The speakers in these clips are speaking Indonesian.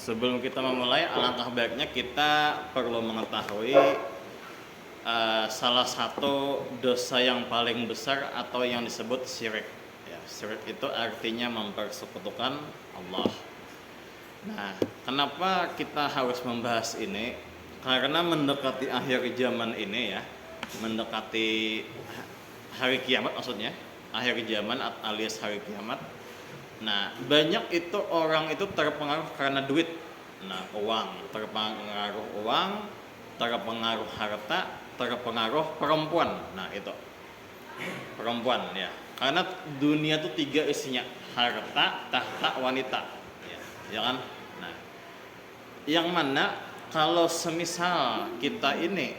Sebelum kita memulai, alangkah baiknya kita perlu mengetahui salah satu dosa yang paling besar atau yang disebut syirik. Ya, syirik itu artinya mempersekutukan Allah. Nah, kenapa kita harus membahas ini? Karena mendekati akhir zaman ini ya, mendekati hari kiamat maksudnya, akhir zaman alias hari kiamat. Nah, banyak itu orang itu terpengaruh karena duit. Nah, terpengaruh uang, terpengaruh harta, terpengaruh perempuan. Nah, itu perempuan ya. Karena dunia itu tiga isinya, harta, tahta, wanita. Ya kan? Nah, yang mana kalau semisal kita ini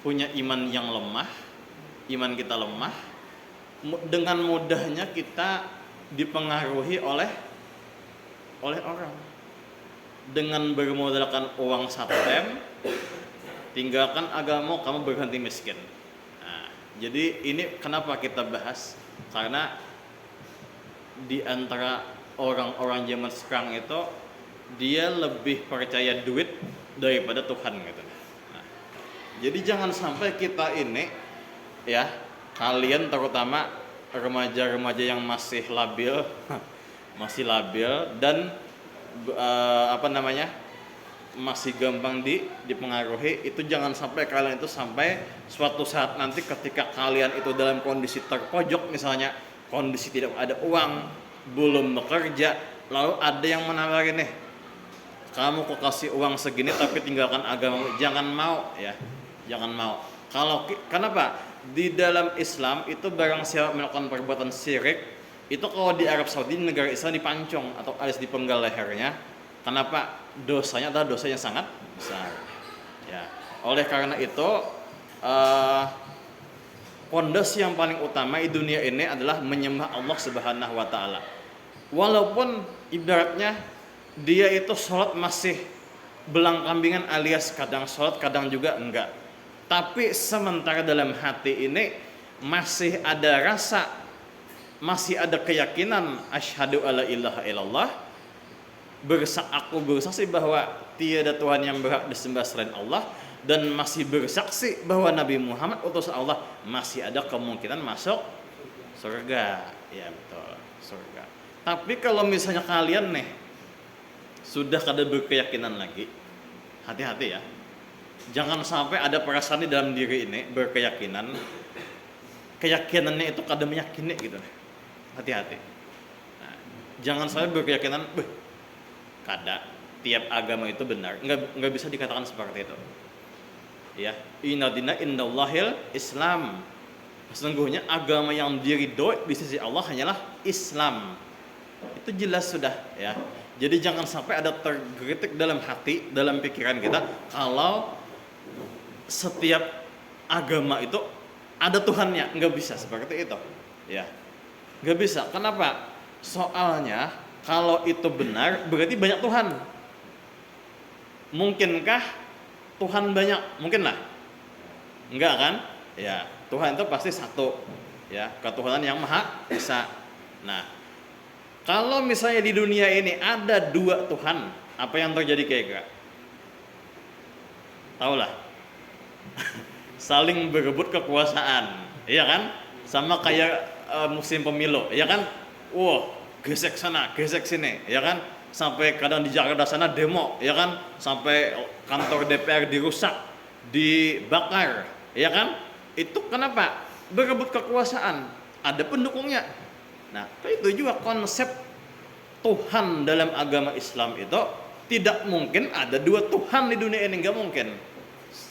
punya iman yang lemah, iman kita lemah, dengan mudahnya kita dipengaruhi oleh orang dengan bermodalkan uang 1 M, tinggalkan agama kamu berhenti miskin. Nah, jadi ini kenapa kita bahas, karena di antara orang-orang zaman sekarang itu dia lebih percaya duit daripada Tuhan gitu. Nah, jadi jangan sampai kita ini ya, kalian terutama remaja-remaja yang masih labil dan masih gampang dipengaruhi, itu jangan sampai kalian itu sampai suatu saat nanti ketika kalian itu dalam kondisi terpojok, misalnya kondisi tidak ada uang, belum bekerja, lalu ada yang menawarin nih, kamu kok kasih uang segini tapi tinggalkan agama, jangan mau ya, jangan mau. Kenapa? Di dalam Islam itu barang siapa melakukan perbuatan syirik, itu kalau di Arab Saudi, negara Islam, dipancung atau alias dipenggal lehernya. Kenapa? Dosanya adalah dosa yang sangat besar. Ya. Oleh karena itu, pondasi yang paling utama di dunia ini adalah menyembah Allah Subhanahu wa taala. Walaupun ibaratnya dia itu sholat masih belang kambingan alias kadang sholat, kadang juga enggak. Tapi sementara dalam hati ini masih ada rasa, masih ada keyakinan asyhadu alla ilaha illallah, aku bersaksi bahwa tiada Tuhan yang berhak disembah selain Allah, dan masih bersaksi bahwa Nabi Muhammad utusan Allah, masih ada kemungkinan masuk surga. Ya betul, surga. Tapi kalau misalnya kalian nih sudah kada berkeyakinan lagi, hati-hati ya. Jangan sampai ada perasaan di dalam diri ini berkeyakinan, keyakinannya itu kada meyakini gitu. Hati-hati. Nah, jangan sampai berkeyakinan, kada tiap agama itu benar. Enggak bisa dikatakan seperti itu. Ya, inna dina indallahil Islam. Sesungguhnya agama yang diridhoi di sisi Allah hanyalah Islam. Itu jelas sudah ya. Jadi jangan sampai ada tergelitik dalam hati, dalam pikiran kita kalau setiap agama itu ada Tuhannya. Nggak bisa seperti itu ya, nggak bisa. Kenapa? Soalnya kalau itu benar berarti banyak Tuhan. Mungkinkah Tuhan banyak? Mungkin lah, enggak kan ya. Tuhan itu pasti satu ya, ketuhanan yang maha esa. Nah, kalau misalnya di dunia ini ada 2 Tuhan, apa yang terjadi kira-kira? Tahulah. Saling berebut kekuasaan, iya kan? Sama kayak musim pemilu, ya kan? Gesek sana, gesek sini, ya kan? Sampai kadang di Jakarta sana demo, ya kan? Sampai kantor DPR dirusak, dibakar, ya kan? Itu kenapa? Berebut kekuasaan, ada pendukungnya. Nah, itu juga konsep Tuhan dalam agama Islam itu tidak mungkin ada 2 Tuhan di dunia ini, nggak mungkin.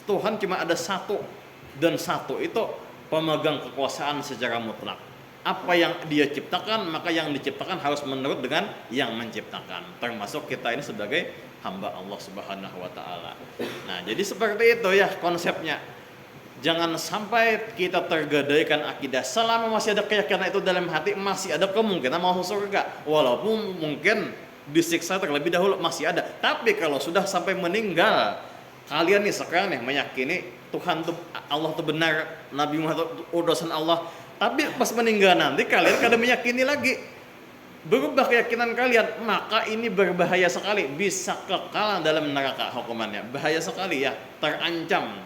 Tuhan cuma ada satu, dan satu itu pemegang kekuasaan secara mutlak. Apa yang dia ciptakan, maka yang diciptakan harus menurut dengan yang menciptakan. Termasuk kita ini sebagai hamba Allah Subhanahu wa taala. Nah, jadi seperti itu ya konsepnya. Jangan sampai kita tergadaikan akidah. Selama masih ada keyakinan itu dalam hati, masih ada kemungkinan masuk surga. Walaupun mungkin disiksa terlebih dahulu, masih ada. Tapi kalau sudah sampai meninggal, kalian nih sekarang nih meyakini Tuhan tuh, Allah tuh benar, Nabi Muhammad utusan Allah, tapi pas meninggal nanti kalian kada meyakini lagi. berubah keyakinan kalian, maka ini berbahaya sekali, bisa kekal dalam neraka hukumannya. Bahaya sekali ya, terancam.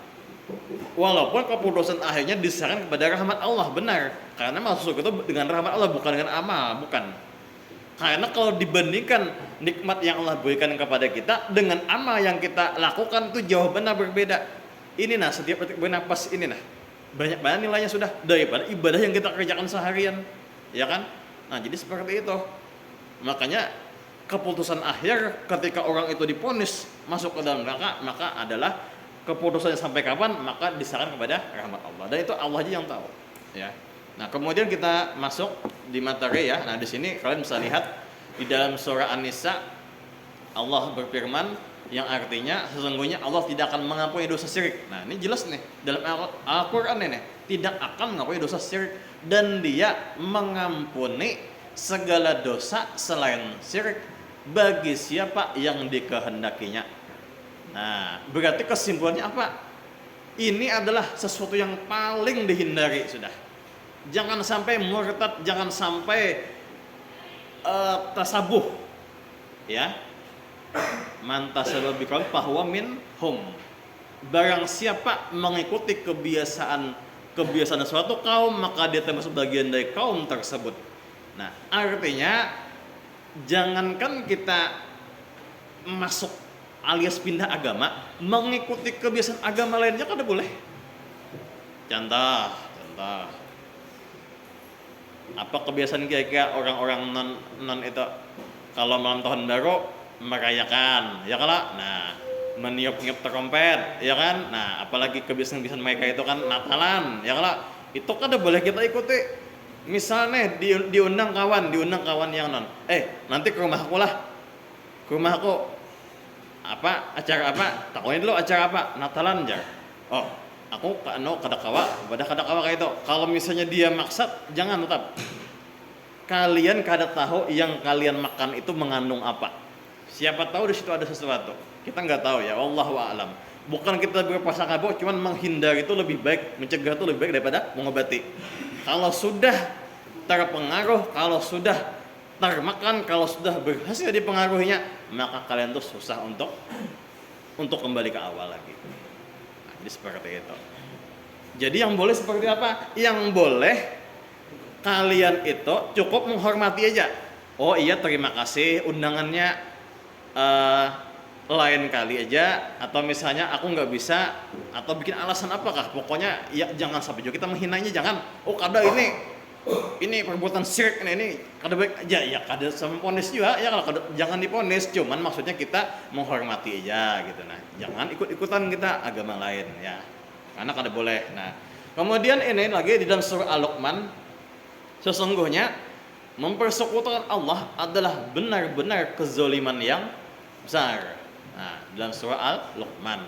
Walaupun keputusan akhirnya diserahkan kepada rahmat Allah, benar. Karena masuk itu dengan rahmat Allah, bukan dengan amal, bukan. Karena kalau dibandingkan nikmat yang Allah berikan kepada kita dengan amal yang kita lakukan itu jauh benar berbeda. Ini nah, setiap detik bernapas ini nah, banyak banget nilainya sudah daripada ibadah yang kita kerjakan seharian, ya kan? Nah, jadi seperti itu. Makanya keputusan akhir ketika orang itu diponis masuk ke dalam neraka, maka adalah keputusannya sampai kapan, maka diserahkan kepada rahmat Allah. Dan itu Allah aja yang tahu, ya. Nah, kemudian kita masuk di materi ya. Nah, di sini kalian bisa lihat di dalam surah An-Nisa Allah berfirman yang artinya sesungguhnya Allah tidak akan mengampuni dosa syirik. Nah, ini jelas nih dalam Al-Qur'an ini, tidak akan mengampuni dosa syirik dan Dia mengampuni segala dosa selain syirik bagi siapa yang dikehendakinya. Nah, berarti kesimpulannya apa? Ini adalah sesuatu yang paling dihindari sudah. Jangan sampai murtad, jangan sampai tasabuh, ya. Man tasabba biqaum fahuwa minhum. Barang siapa mengikuti kebiasaan suatu kaum, maka dia termasuk bagian dari kaum tersebut. Nah, artinya jangankan kita masuk alias pindah agama, mengikuti kebiasaan agama lainnya kan boleh. Contoh. Apa kebiasaan kira-kira orang-orang non itu kalau malam tahun baru merayakan, ya kalau nah meniup-niup trompet, ya kan? Nah, apalagi kebiasaan mereka itu kan Natalan, ya kalau itu kan boleh kita ikuti. Misalnya diundang kawan yang non, nanti ke rumahku lah, ke rumahku apa acara apa? Takutnya dulu acara apa? Natalan jar. Oh, aku kada kawa kayak itu. Kalau misalnya dia maksud, jangan tetap. Kalian kada tahu yang kalian makan itu mengandung apa. Siapa tahu di situ ada sesuatu. Kita nggak tahu ya, wallahu a'lam. Bukan kita berprasangka buruk, cuman menghindar itu lebih baik, mencegah itu lebih baik daripada mengobati. Kalau sudah terpengaruh, kalau sudah termakan, kalau sudah berhasil dipengaruhinya, maka kalian tuh susah untuk kembali ke awal lagi. Nah, jadi seperti itu. Jadi yang boleh seperti apa? Yang boleh kalian itu cukup menghormati aja. Oh iya, terima kasih undangannya, lain kali aja, atau misalnya aku nggak bisa, atau bikin alasan apakah, pokoknya ya jangan sampai juga kita menghinanya, jangan. Oh kada ini perbuatan syirik, ini kada baik aja ya, kada sama ponis juga ya, kalau kada, jangan diponis, cuman maksudnya kita menghormati aja gitu. Nah, jangan ikut-ikutan kita agama lain ya, karena kada boleh. Nah, kemudian ini lagi di dalam surah Al-Luqman, sesungguhnya mempersekutukan Allah adalah benar-benar kezaliman yang besar. Nah, dalam surah Al-Luqman,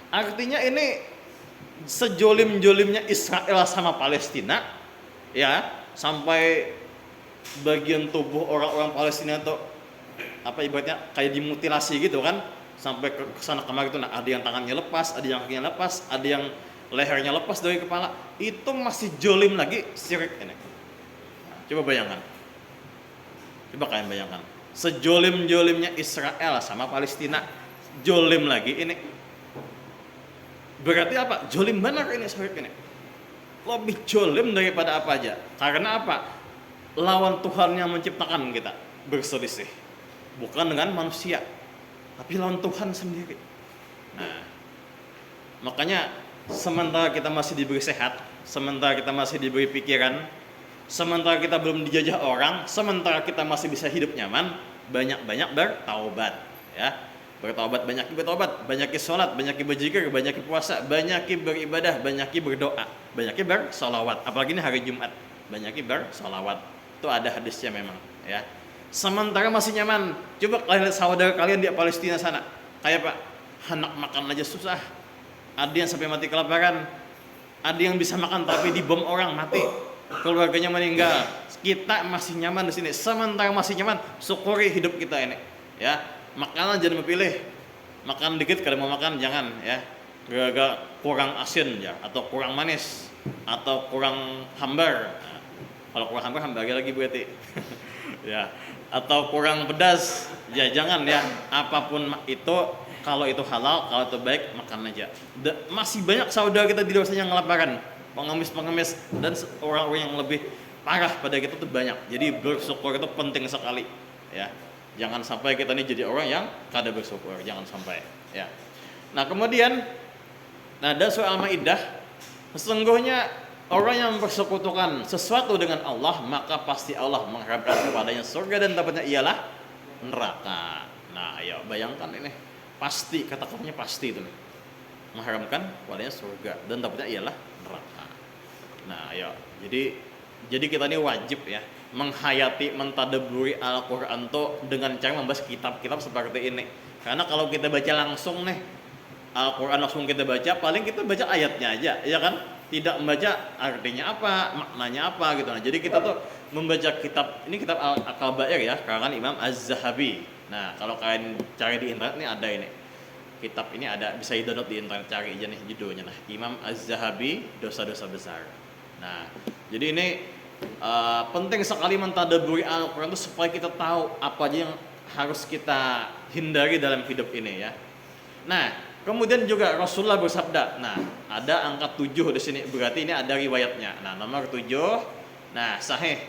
artinya ini sejolim-jolimnya Israel sama Palestina, ya, sampai bagian tubuh orang-orang Palestina itu apa ibaratnya kayak dimutilasi gitu kan, sampai ke sana kemari itu. Nah, ada yang tangannya lepas, ada yang kakinya lepas, ada yang lehernya lepas dari kepala. Itu masih jolim lagi syirik ini. Nah, coba bayangkan. Coba kalian bayangkan. Sejolim-jolimnya Israel sama Palestina, jolim lagi ini. Berarti apa? Jolim benar ini syirik ini. Lebih jolim daripada apa aja. Karena apa? Lawan Tuhan yang menciptakan kita berselisih. Bukan dengan manusia, tapi lawan Tuhan sendiri. Nah, makanya sementara kita masih diberi sehat, sementara kita masih diberi pikiran, sementara kita belum dijajah orang, sementara kita masih bisa hidup nyaman, banyak-banyak bertaubat, ya. Banyak sholat, banyak berzikir, banyak puasa, banyak beribadah, banyak berdoa, banyak bersolawat. Apalagi ini hari Jumat, banyak bersolawat. Itu ada hadisnya memang, ya. Sementara masih nyaman, coba kalian lihat saudara kalian di Palestina sana, kayak Pak, anak makan aja susah, ada yang sampai mati kelaparan, ada yang bisa makan tapi dibom orang mati, keluarganya meninggal. Kita masih nyaman di sini, sementara masih nyaman, syukuri hidup kita ini, ya. Makanan jangan memilih, makan dikit kalau mau makan jangan, ya, gara-gara kurang asin ya, atau kurang manis, atau kurang hambar. Nah, kalau kurang hambar lagi berarti ya. atau kurang pedas, ya jangan ya. Apapun itu, kalau itu halal, kalau itu baik, makan aja. Masih banyak saudara kita di luar sana yang ngelaparan, pengemis-pengemis dan orang-orang yang lebih parah pada kita tuh banyak. Jadi bersyukur itu penting sekali, ya. Jangan sampai kita ini jadi orang yang kada bersyukur, jangan sampai, ya. Nah kemudian, nah dan surah Al-Maidah, sesungguhnya orang yang bersekutukan sesuatu dengan Allah, maka pasti Allah mengharapkan kepadanya surga dan tempatnya ialah neraka. Nah, ayo bayangkan ini, pasti, kata-katanya pasti itu nih. Mengharamkan kepadanya surga dan tempatnya ialah neraka. Nah, ayo. Jadi kita ini wajib ya menghayati, mentadabburi Al-Qur'an tuh dengan cara membahas kitab-kitab seperti ini. Karena kalau kita baca langsung nih Al-Qur'an langsung kita baca, paling kita baca ayatnya aja, ya kan? Tidak membaca artinya apa, maknanya apa gitu. Nah, jadi kita tuh membaca kitab ini, kitab Al-Kabair ya, karangan Imam Az-Zahabi. Nah, kalau kalian cari di internet nih ada ini. Kitab ini ada, bisa di-download di internet, cari aja nih judulnya. Nah, Imam Az-Zahabi, dosa-dosa besar. Nah, jadi ini penting sekali mentadabburi Al-Qur'an itu supaya kita tahu apa aja yang harus kita hindari dalam hidup ini ya. Nah, kemudian juga Rasulullah bersabda. Nah, ada angka 7 di sini. Berarti ini ada riwayatnya. Nah, nomor 7. Nah, sahih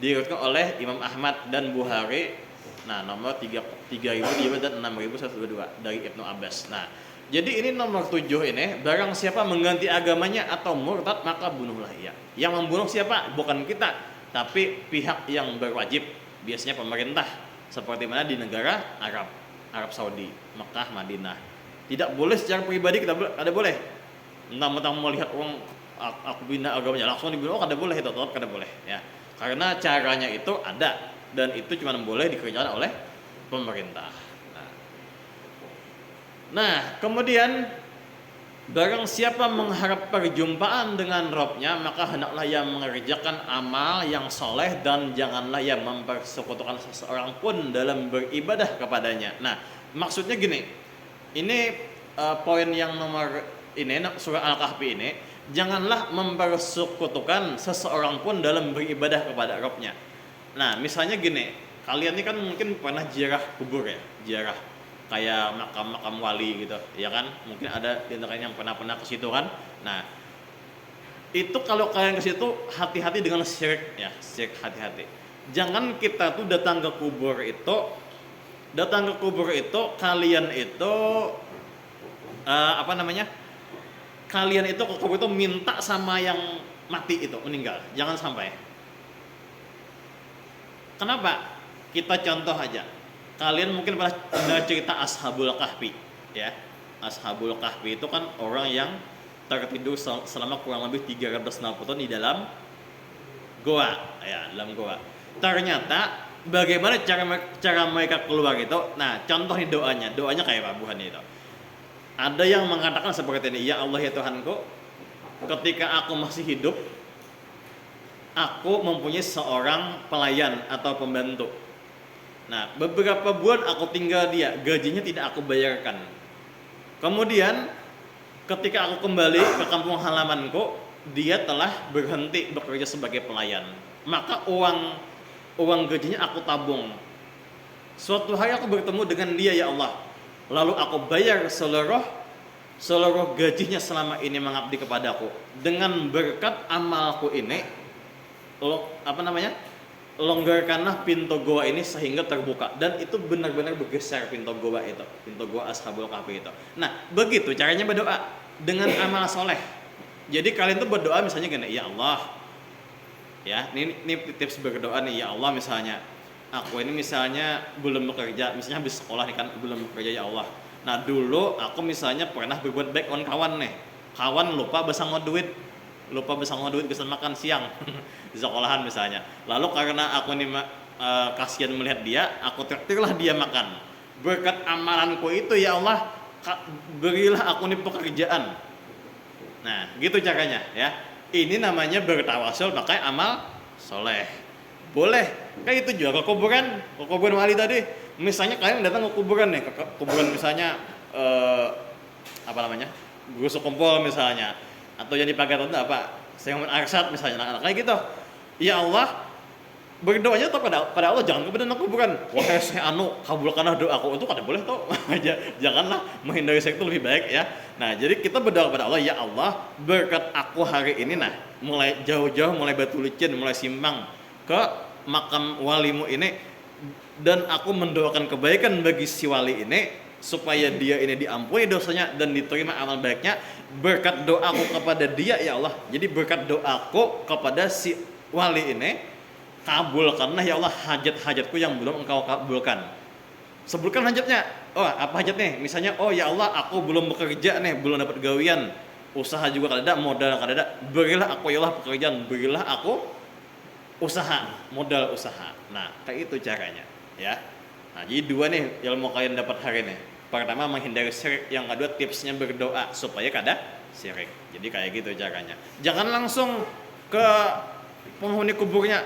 diriwayatkan oleh Imam Ahmad dan Bukhari. Nah, nomor 3000 dan 6122 dari Ibnu Abbas. Nah, jadi ini nomor 7 ini, barang siapa mengganti agamanya atau murtad maka bunuhlah ia. Yang membunuh siapa? Bukan kita, tapi pihak yang berwajib, biasanya pemerintah. Seperti mana di negara Arab Saudi, Mekah, Madinah. Tidak boleh secara pribadi, kita ada boleh. Mentang-mentang melihat orang aku pindah agamanya langsung dibunuh, kada boleh, itu tetap kada boleh ya. Karena caranya itu ada dan itu cuma boleh dikerjakan oleh pemerintah. Nah, kemudian barang siapa mengharap perjumpaan dengan Rabb-nya, maka hendaklah ia mengerjakan amal yang soleh dan janganlah ia mempersekutukan seseorang pun dalam beribadah kepadanya. Nah, maksudnya gini, ini poin yang nomor ini, surah Al-Kahfi ini, janganlah mempersekutukan seseorang pun dalam beribadah kepada Rabb-nya. Nah, misalnya gini, kalian ini kan mungkin pernah ziarah kubur ya, ziarah kayak makam-makam wali gitu, ya kan? Mungkin ada di antara yang pernah ke situ kan. Nah, itu kalau kalian ke situ hati-hati dengan syirik ya, syirik, hati-hati. Jangan kita tuh datang ke kubur itu kalian itu kalian itu ke kubur itu minta sama yang mati itu meninggal. Jangan sampai. Kenapa? Kita contoh aja. Kalian mungkin pernah dengar cerita Ashabul Kahfi ya. Ashabul Kahfi itu kan orang yang tertidur selama kurang lebih 360 tahun di dalam goa ya, dalam goa. Ternyata bagaimana cara mereka keluar itu? Nah, contoh nih doanya kayak Pak Buhan itu. Ada yang mengatakan seperti ini, ya Allah ya Tuhanku, ketika aku masih hidup, aku mempunyai seorang pelayan atau pembantu. Nah, beberapa bulan aku tinggal dia, gajinya tidak aku bayarkan. Kemudian, ketika aku kembali ke kampung halamanku, dia telah berhenti bekerja sebagai pelayan. Maka uang gajinya aku tabung. Suatu hari aku bertemu dengan dia, ya Allah. Lalu aku bayar seluruh gajinya selama ini mengabdi kepadaku. Dengan berkat amalku ini, longgarkanlah pintu goa ini sehingga terbuka, dan itu benar-benar bergeser pintu goa Ashabul Kahfi itu. Nah, begitu caranya berdoa dengan amal soleh. Jadi kalian tuh berdoa misalnya gini, ya Allah, ya ini tips berdoa nih, ya Allah, misalnya aku ini misalnya belum bekerja, misalnya habis sekolah nih kan belum bekerja, ya Allah. Nah, dulu aku misalnya pernah berbuat baik on kawan nih, kawan lupa bersama duit bisa makan siang di sekolahan misalnya. Lalu karena aku nih kasihan melihat dia, aku traktirlah dia makan. Berkat amalanku itu, ya Allah, berilah aku nih pekerjaan. Nah, gitu caranya ya. Ini namanya bertawasul pakai amal soleh. Boleh. Kayak itu juga ke kuburan wali tadi. Misalnya kalian datang ke kuburan nih, ke kuburan misalnya Gusuk Kumpul misalnya, atau yang di Pagar apa, Sayyid Arsyad misalnya, kayak gitu. Ya Allah, berdoanya tetap pada Allah, jangan kepada kuburan. Wahai Syekh anu, kabulkanlah doaku. Itu kada boleh tau. Janganlah, menghindari Syekh itu lebih baik ya. Nah, jadi kita berdoa kepada Allah, ya Allah, berkat aku hari ini mulai jauh-jauh, mulai Batu Licin, mulai Simpang ke makam walimu ini, dan aku mendoakan kebaikan bagi si wali ini supaya dia ini diampuni dosanya dan diterima amal baiknya berkat doaku kepada dia, ya Allah. Jadi berkat doaku kepada si wali ini, kabulkanlah ya Allah hajat-hajatku yang belum engkau kabulkan. Sebutkan hajatnya. Oh, apa hajatnya? Misalnya, oh ya Allah, aku belum bekerja nih, belum dapat gawian, usaha juga kada ada, modal kada ada. Berilah aku ya Allah pekerjaan, berilah aku usaha, modal usaha. Nah, kayak itu caranya, ya. Nah, jadi dua nih ilmu kalian dapat hari ini. Pertama, menghindari syirik, yang kedua tipsnya berdoa supaya kada syirik. Jadi kayak gitu caranya. Jangan langsung ke penghuni kuburnya,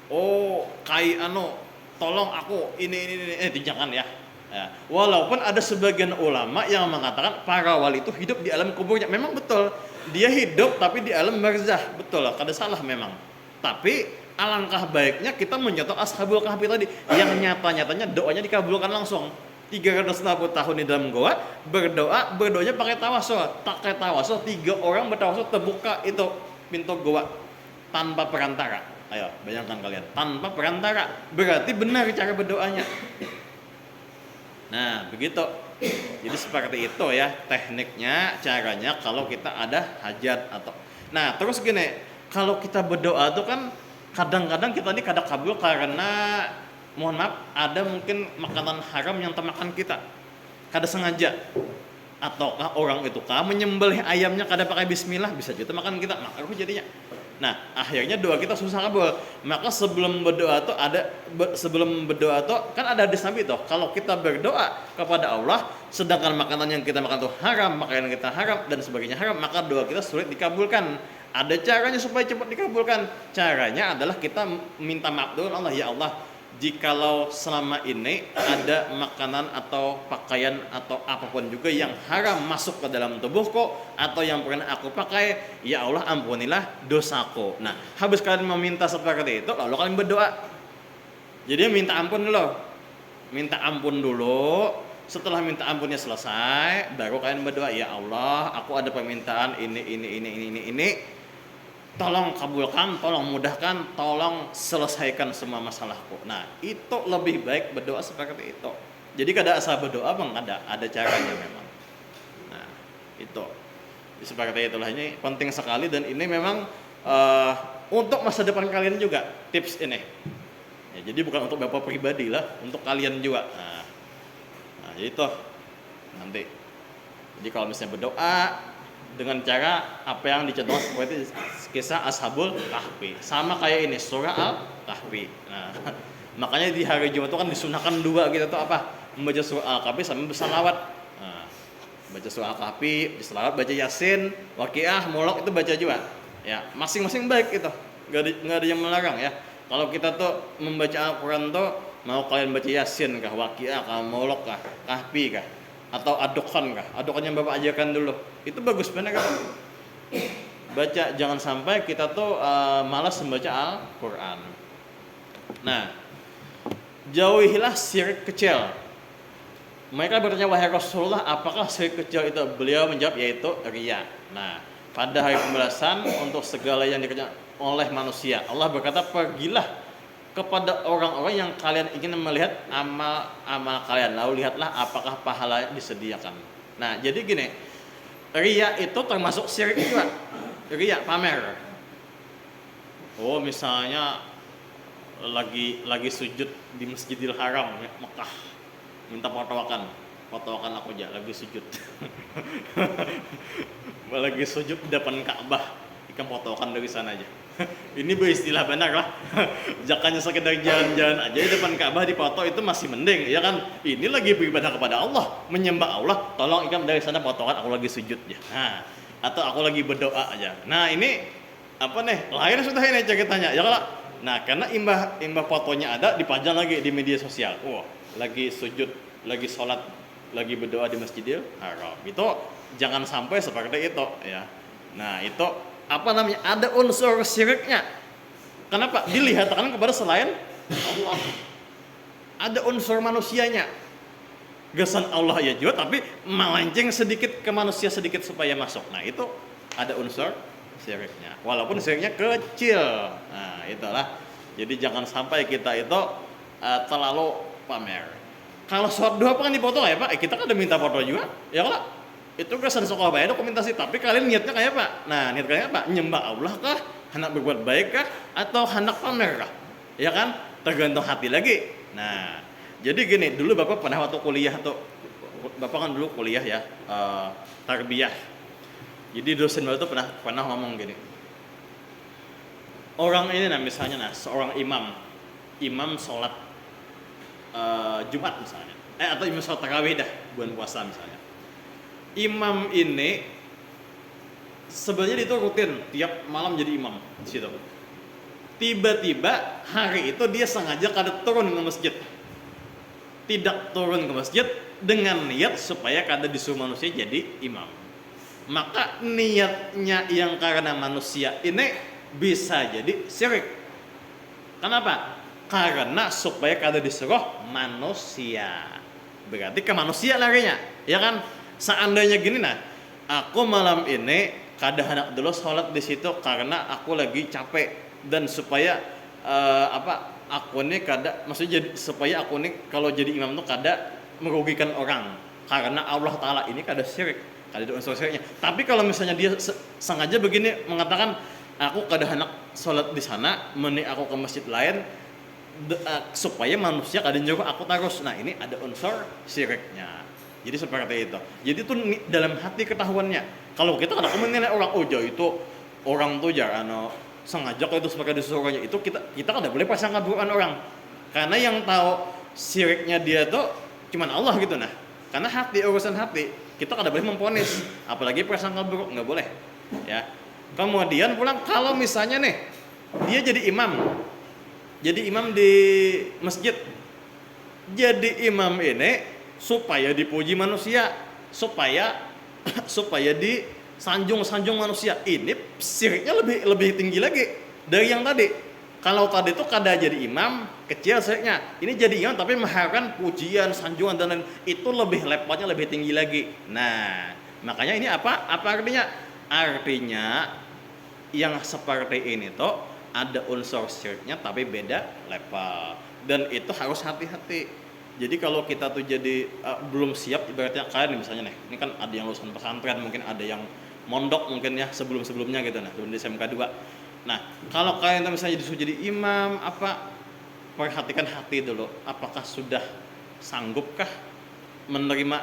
oh kai tolong aku ini jangan ya. Walaupun ada sebagian ulama yang mengatakan para wali itu hidup di alam kuburnya, memang betul dia hidup tapi di alam barzah, betul lah, kada salah memang. Tapi alangkah baiknya kita mencontoh Ashabul Kahfi tadi, yang nyata-nyatanya doanya dikabulkan langsung. 360 tahun di dalam goa berdoanya pakai tawasul. Pakai tawasul, 3 orang bertawasul, terbuka itu pintu goa tanpa perantara. Ayo, bayangkan kalian, tanpa perantara. Berarti benar cara berdoanya. Nah, begitu. Jadi seperti itu ya tekniknya, caranya kalau kita ada hajat atau. Nah, terus gini, kalau kita berdoa tuh kan kadang-kadang kita ini kada kabul karena mohon maaf ada mungkin makanan haram yang termakan kita. Kada sengaja. Ataukah orang itu menyembelih ayamnya kada pakai bismillah, bisa juga makan kita, makruh jadinya. Nah, akhirnya doa kita susah kabul. Maka sebelum berdoa tuh kan ada hadis Nabi tuh, kalau kita berdoa kepada Allah sedangkan makanan yang kita makan tuh haram, makanan kita haram dan sebagainya haram, maka doa kita sulit dikabulkan. Ada caranya supaya cepat dikabulkan. Caranya adalah kita minta maaf dulu Allah, ya Allah, jikalau selama ini ada makanan atau pakaian atau apapun juga yang haram masuk ke dalam tubuhku atau yang pernah aku pakai, ya Allah ampunilah dosaku. Nah, habis kalian meminta seperti itu, lalu kalian berdoa. Jadi minta ampun dulu. Minta ampun dulu. Setelah minta ampunnya selesai, baru kalian berdoa, ya Allah, aku ada permintaan ini. Tolong kabulkan, tolong mudahkan, tolong selesaikan semua masalahku. Nah, itu lebih baik berdoa seperti itu. Jadi kada asal berdoa bang, ada caranya memang. Nah, itu seperti itulah, ini penting sekali dan ini memang untuk masa depan kalian juga tips ini. Ya, jadi bukan untuk bapak pribadi lah, untuk kalian juga. Nah itu nanti. Jadi kalau misalnya berdoa dengan cara apa yang dicontohkan seperti kisah Ashabul Kahfi, sama kayak ini surah Al-Kahfi. Nah, makanya di hari Jumat itu kan disunahkan 2 gitu tuh, apa? Membaca surah Al-Kahfi sama bersalawat. Nah, baca surah Al-Kahfi, bersalawat, baca Yasin, Waqiah, Mulk itu baca juga. Ya, masing-masing baik itu. Enggak ada yang melarang ya. Kalau kita tuh membaca Al-Qur'an tuh mau kalian baca Yasin kah, Waqiah kah, Mulk kah, Kahfi kah, atau Ad-Dukhan kah? Ad-Dukhan yang Bapak ajarkan dulu. Itu bagus benar kan? Baca, jangan sampai kita tuh malas membaca Al-Qur'an. Nah, jauhilah syirik kecil. Mereka bertanya, wahai Rasulullah, apakah syirik kecil itu? Beliau menjawab, yaitu riya. Nah, pada hari pembalasan untuk segala yang dikerjakan oleh manusia, Allah berkata, pergilah kepada orang-orang yang kalian ingin melihat amal kalian, lalu lihatlah apakah pahala disediakan. Nah, jadi gini, riya itu termasuk syirik juga. Riya, pamer. Oh, misalnya lagi sujud di Masjidil Haram Mekah, minta fotokan aku aja lagi sujud. Lagi sujud di depan Ka'bah, ikan fotokan dari sana aja. Ini beristilah benar lah. Jangan sekedar jalan-jalan aja di depan Ka'bah dipoto, itu masih mending ya kan. Ini lagi beribadah kepada Allah, menyembah Allah, tolong ikan dari sana fotokan aku lagi sujud ya. Nah, atau aku lagi berdoa aja. Nah, ini apa nih? Lain sudah ini ceritanya ya kalau. Nah, karena imbah fotonya ada, dipajang lagi di media sosial. Wah, lagi sujud, lagi sholat, lagi berdoa di Masjidil Haram. Itu jangan sampai seperti itu ya. Nah, itu apa namanya? Ada unsur syiriknya. Kenapa? Dilihatkan kepada selain Allah. Ada unsur manusianya. Gesan Allah ya juga, tapi melenceng sedikit ke manusia sedikit supaya masuk. Nah itu ada unsur syiriknya. Walaupun syiriknya kecil. Nah itulah. Jadi jangan sampai kita itu terlalu pamer. Kalau sholat duha kan dipoto ya Pak? Kita kan udah minta foto juga. Ya kalau itu kesan sekolah bayar dokumentasi. Tapi kalian niatnya kayak apa? Nah niat kalian apa? Nyembah Allah kah? Hendak berbuat baik kah? Atau hendak pamer kah? Ya kan? Tergantung hati lagi. Nah jadi gini, dulu Bapak pernah waktu kuliah tuh, Bapak kan dulu kuliah ya, tarbiyah. Jadi dosen Bapak tuh pernah ngomong gini. Orang ini misalnya seorang imam sholat Jumat misalnya, atau imam sholat tarawih dah, bulan puasa misalnya. Imam ini sebenarnya itu rutin tiap malam jadi imam di situ. Tiba-tiba hari itu dia sengaja kada turun ke masjid. Tidak turun ke masjid dengan niat supaya kada disuruh manusia jadi imam. Maka niatnya yang karena manusia ini bisa jadi syirik. Kenapa? Karena supaya kada disuruh manusia. Berarti ke manusia larinya, ya kan? Seandainya gini aku malam ini kada hendak dulu sholat di situ karena aku lagi capek dan supaya aku ini kada, maksudnya supaya aku ini kalau jadi imam tuh kada merugikan orang karena Allah Ta'ala ini kada syirik, kada ada unsur syiriknya. Tapi kalau misalnya dia sengaja begini mengatakan aku kada hendak sholat di sana, mending aku ke masjid lain supaya manusia kada nyuruh aku terus. Nah ini ada unsur syiriknya. Jadi seperti itu. Jadi itu dalam hati ketahuannya. Kalau kita kada menilai orang itu orang tuh jangan sengaja kalau itu sebagai disuruhnya, itu kita kan tidak boleh pasang keburukan orang, karena yang tahu syiriknya dia tuh cuman Allah gitu. Karena hati, urusan hati kita kan tidak boleh memponis, apalagi prasangka buruk, nggak boleh ya. Kemudian pulang kalau misalnya dia jadi imam di masjid, jadi imam ini supaya dipuji manusia, supaya sanjung manusia. Ini syiriknya lebih tinggi lagi dari yang tadi. Kalau tadi itu kada jadi imam, kecil syiriknya. Ini jadi imam tapi mengharapkan pujian, sanjungan dan lain, itu lebih levelnya lebih tinggi lagi. Nah, makanya ini apa artinya? Artinya yang seperti ini tuh ada unsur syiriknya tapi beda level. Dan itu harus hati-hati. Jadi kalau kita tuh jadi belum siap, ibaratnya kalian misalnya ini kan ada yang lulusan pesantren, mungkin ada yang mondok mungkin ya sebelumnya gitu sebelum di SMK 2. Nah, kalau kalian misalnya disuruh jadi imam perhatikan hati dulu, apakah sudah sanggupkah menerima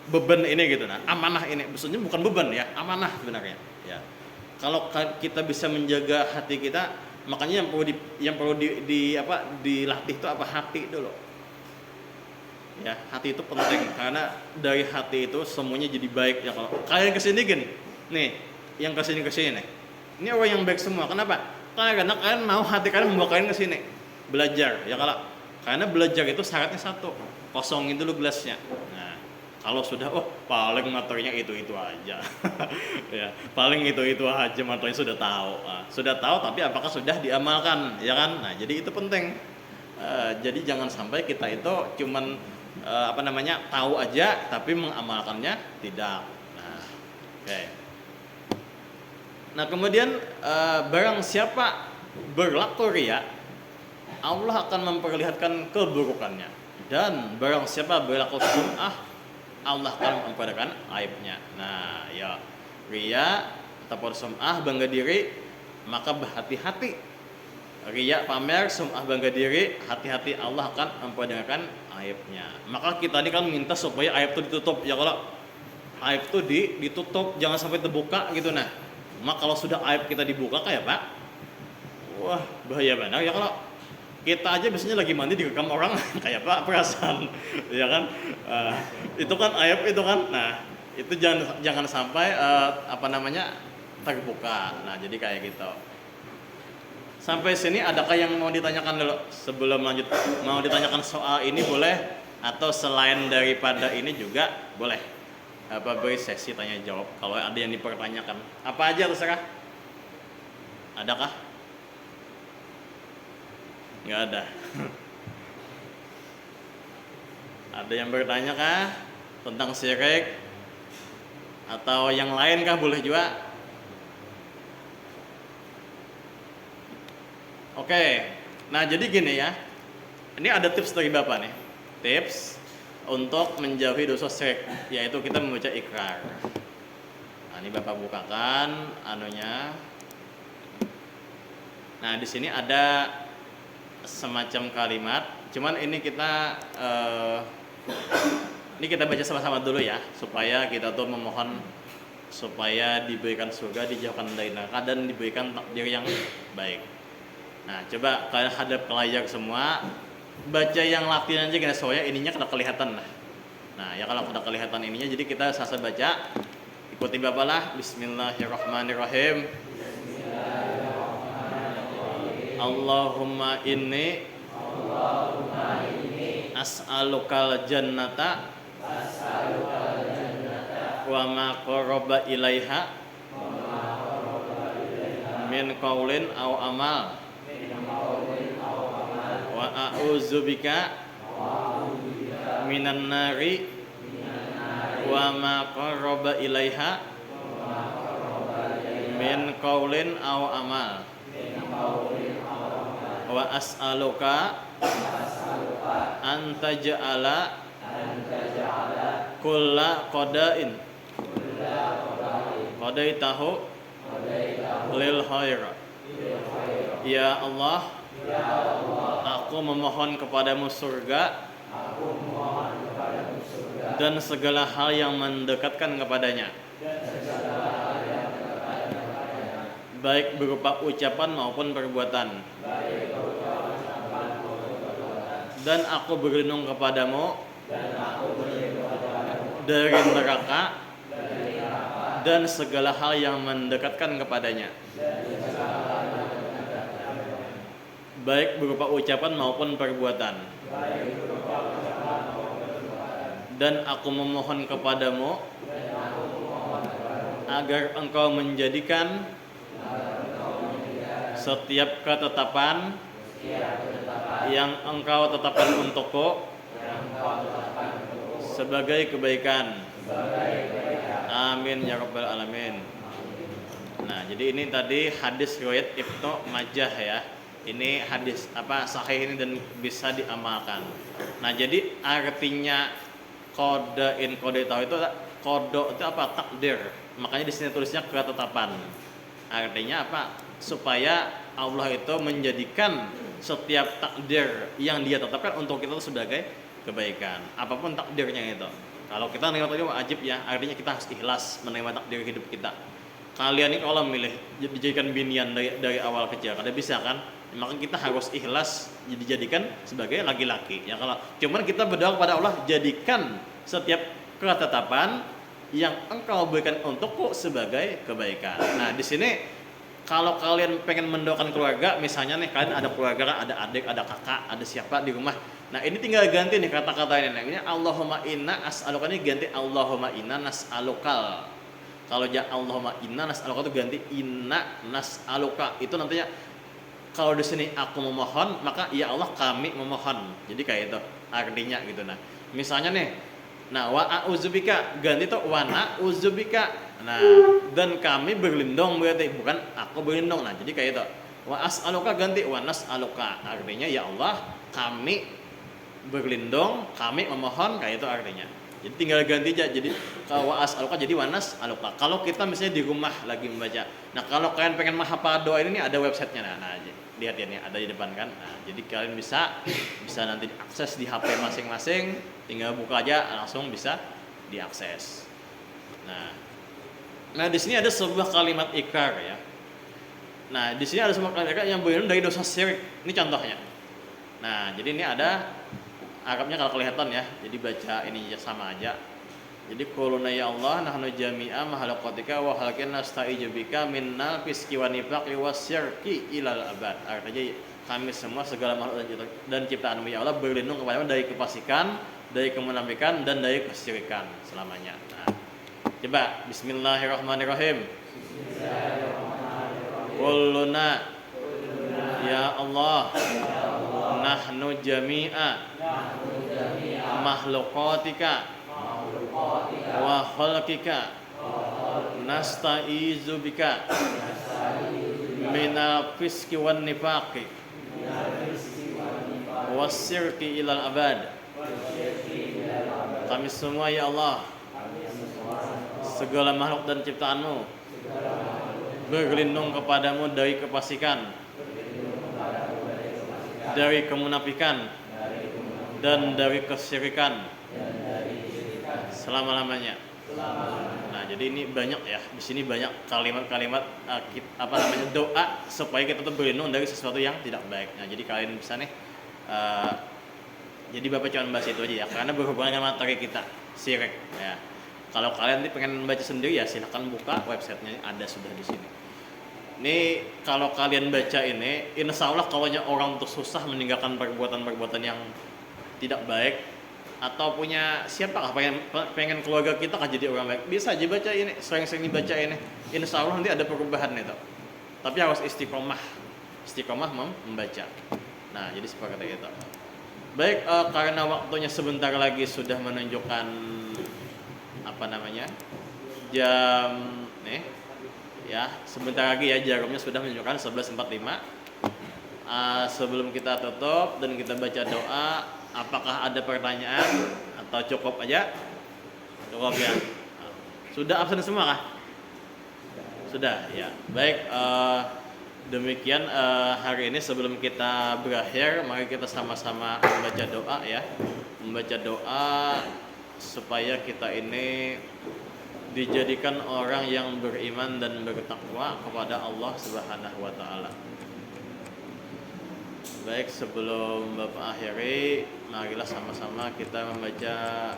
beban ini gitu amanah ini. Maksudnya bukan beban ya, amanah sebenarnya ya. Kalau kita bisa menjaga hati kita, makanya yang perlu dilatih itu hati dulu. Ya, hati itu penting karena dari hati itu semuanya jadi baik ya. Kalau kalian kesini yang kesini ini orang yang baik semua. Kenapa? Karena kalian mau hati kalian membawa kalian kesini belajar ya. Karena belajar itu syaratnya satu, kosongin dulu gelasnya. Nah, kalau sudah paling materinya itu aja ya, paling itu aja materinya sudah tahu tapi apakah sudah diamalkan ya kan? Nah jadi itu penting. Jadi jangan sampai kita itu cuman tahu aja tapi mengamalkannya tidak. Nah, oke. Nah kemudian barang siapa berlaku riya, Allah akan memperlihatkan keburukannya, dan barang siapa berlaku sum'ah, Allah akan memperlihatkan aibnya. Nah ya, riya ataupun sum'ah, bangga diri, maka berhati-hati. Riya pamer, sum'ah bangga diri, hati-hati, Allah akan memperlihatkan aibnya. Maka kita ini kan minta supaya aib itu ditutup ya. Kalau aib itu ditutup, jangan sampai terbuka gitu. Maka kalau sudah aib kita dibuka kayak Pak, wah bahaya banget ya. Kalau kita aja biasanya lagi mandi direkam orang kayak Pak perasaan ya kan. Itu kan aib itu kan. Nah itu jangan sampai terbuka. Nah jadi kayak gitu. Sampai sini adakah yang mau ditanyakan dulu sebelum lanjut? Mau ditanyakan soal ini boleh, atau selain daripada ini juga boleh. Beri sesi tanya jawab kalau ada yang dipertanyakan. Apa aja terserah. Adakah? Nggak ada. Ada yang bertanya kah tentang syirik atau yang lain kah? Boleh juga. Oke. Nah, jadi gini ya. Ini ada tips dari Bapak nih. Tips untuk menjauhi dosa syirik, yaitu kita membaca ikrar. Nah, ini Bapak bukakan anunya. Nah, di sini ada semacam kalimat, cuman ini kita baca sama-sama dulu ya, supaya kita tuh memohon supaya diberikan surga, dijauhkan dari neraka, dan diberikan takdir yang baik. Nah, coba kalian hadap ke layar semua, baca yang latihan aja, soalnya ininya kada kelihatan lah. Nah, ya kalau kada kelihatan ininya, jadi kita sasa baca, ikuti Bapak lah. Bismillahirrahmanirrahim. Allahumma inni as'alukal jannata wa ma qaraba ilaiha min qaulin aw amal wa a'udzubika minan nari wa ma qaraba ilaiha min qaulin aw amal wa as'aluka anta ja'ala kulla qada'in qadaitahu lil khair. Ya Allah, aku memohon kepadamu surga dan segala hal yang mendekatkan kepadanya, baik berupa ucapan maupun perbuatan. Dan aku berlindung kepadamu dari neraka dan segala hal yang mendekatkan kepadanya, baik berupa ucapan maupun perbuatan. Dan aku memohon kepadamu agar engkau menjadikan setiap ketetapan yang engkau tetapkan untukku sebagai kebaikan. Amin ya rabbal alamin. Nah, jadi ini tadi hadis riwayat Ibnu Majah ya. Ini hadis sahih ini dan bisa diamalkan. Nah, jadi artinya kode tahu itu kodo itu apa? Takdir. Makanya di sini tulisnya ketetapan. Artinya apa? Supaya Allah itu menjadikan setiap takdir yang Dia tetapkan untuk kita sebagai kebaikan. Apapun takdirnya itu. Kalau kita menerima takdir wajib ya, artinya kita harus ikhlas menerima takdir hidup kita. Kalian ini kalau milih dijadikan binian dari awal kecil, kada bisa kan? Maka kita harus ikhlas dijadikan sebagai laki-laki. Ya kalau cuman kita berdoa kepada Allah, jadikan setiap ketetapan yang engkau berikan untukku sebagai kebaikan. Nah, di sini kalau kalian pengen mendoakan keluarga, misalnya nih kalian ada keluarga, ada adik, ada kakak, ada siapa di rumah. Nah, ini tinggal ganti nih kata-kata ini. Ini Allahumma inna as'aluka, ini ganti Allahumma inna nas'alukal. Kalau Allahumma inna nas'aluka itu ganti inna nas'aluka. Itu nantinya kalau di sini aku memohon, maka ya Allah kami memohon. Jadi kayak itu artinya gitu. Nah, misalnya nih, nah wa a'udzubika ganti tuh wa na'udzubika. Nah, dan kami berlindung berarti bukan aku berlindung. Nah, jadi kayak itu. Wa as'aluka ganti wa nas'aluka. Artinya ya Allah kami berlindung, kami memohon, kayak itu artinya. Jadi tinggal ganti aja. Jadi wa as'aluka jadi wa nas'aluka. Kalau kita misalnya di rumah lagi membaca. Nah, kalau kalian pengen menghafal doa ini ada websitenya. Nah, lihat ya nih ada di depan kan. Nah, jadi kalian bisa nanti diakses di HP masing-masing, tinggal buka aja langsung bisa diakses. Nah di sini ada sebuah kalimat ikrar ya. Nah, di sini ada sebuah kalimat ikrar yang berlindung dari dosa syirik. Ini contohnya. Nah, jadi ini ada Arabnya kalau kelihatan ya. Jadi baca ini sama aja. Jadi quluna ya Allah nahnu jami'a mahalaqatika wa halkin nasta'ijubika minnal fiski wa nifaqi wasyirki ilal abad. Artinya kami semua segala makhluk dan ciptaanmu ya Allah berlindung kepadamu dari kefasikan, dari kemunafikan dan dari kesyirikan selamanya. Nah, coba bismillahirrahmanirrahim. kulluna ya Allah nahnu jami'a makhluqatika wa khalqika nasta'izu bika minal fiski wan nifaqi wasyirki ilal abad. Kami semua ya Allah, segala makhluk dan ciptaanmu berlindung kepadamu dari kefasikan, dari kemunafikan, dan dari kesyirikan selama-lamanya. Nah, jadi ini banyak ya, di sini banyak kalimat-kalimat doa supaya kita tuh berlindung dari sesuatu yang tidak baik. Nah, jadi kalian bisa nih, jadi Bapak cuma bahas itu aja ya, karena berhubungan dengan materi kita, syirik ya. Kalau kalian nanti pengen baca sendiri ya silahkan buka websitenya, ada sudah di sini. Ini kalau kalian baca ini, insya Allah kalau orang tuh susah meninggalkan perbuatan-perbuatan yang tidak baik, atau punya siapakah pengen keluarga kita kan jadi orang baik, bisa aja baca ini, sering-sering dibaca ini, insya Allah nanti ada perubahan itu. Tapi harus istiqomah membaca. Nah, jadi seperti itu. Baik, karena waktunya sebentar lagi sudah menunjukkan jam nih ya, sebentar lagi ya, jarumnya sudah menunjukkan 11.45. Sebelum kita tutup dan kita baca doa, apakah ada pertanyaan atau cukup aja? Cukup ya. Sudah absen semua kah? Sudah ya. Baik, demikian hari ini. Sebelum kita berakhir, mari kita sama-sama membaca doa ya. Membaca doa supaya kita ini dijadikan orang yang beriman dan bertakwa kepada Allah Subhanahu wa taala. Baik, sebelum Bapak akhiri, marilah sama-sama kita membaca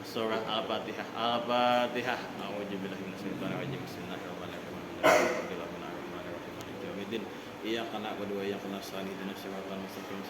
surah Al-Fatihah. Al-Fatihah. A'udzubillahi minasyaitonir rajim. Bismillahirrahmanirrahim. Iyyaka na'budu wa iyyaka nasta'in. Ihdinas siratal mustaqim.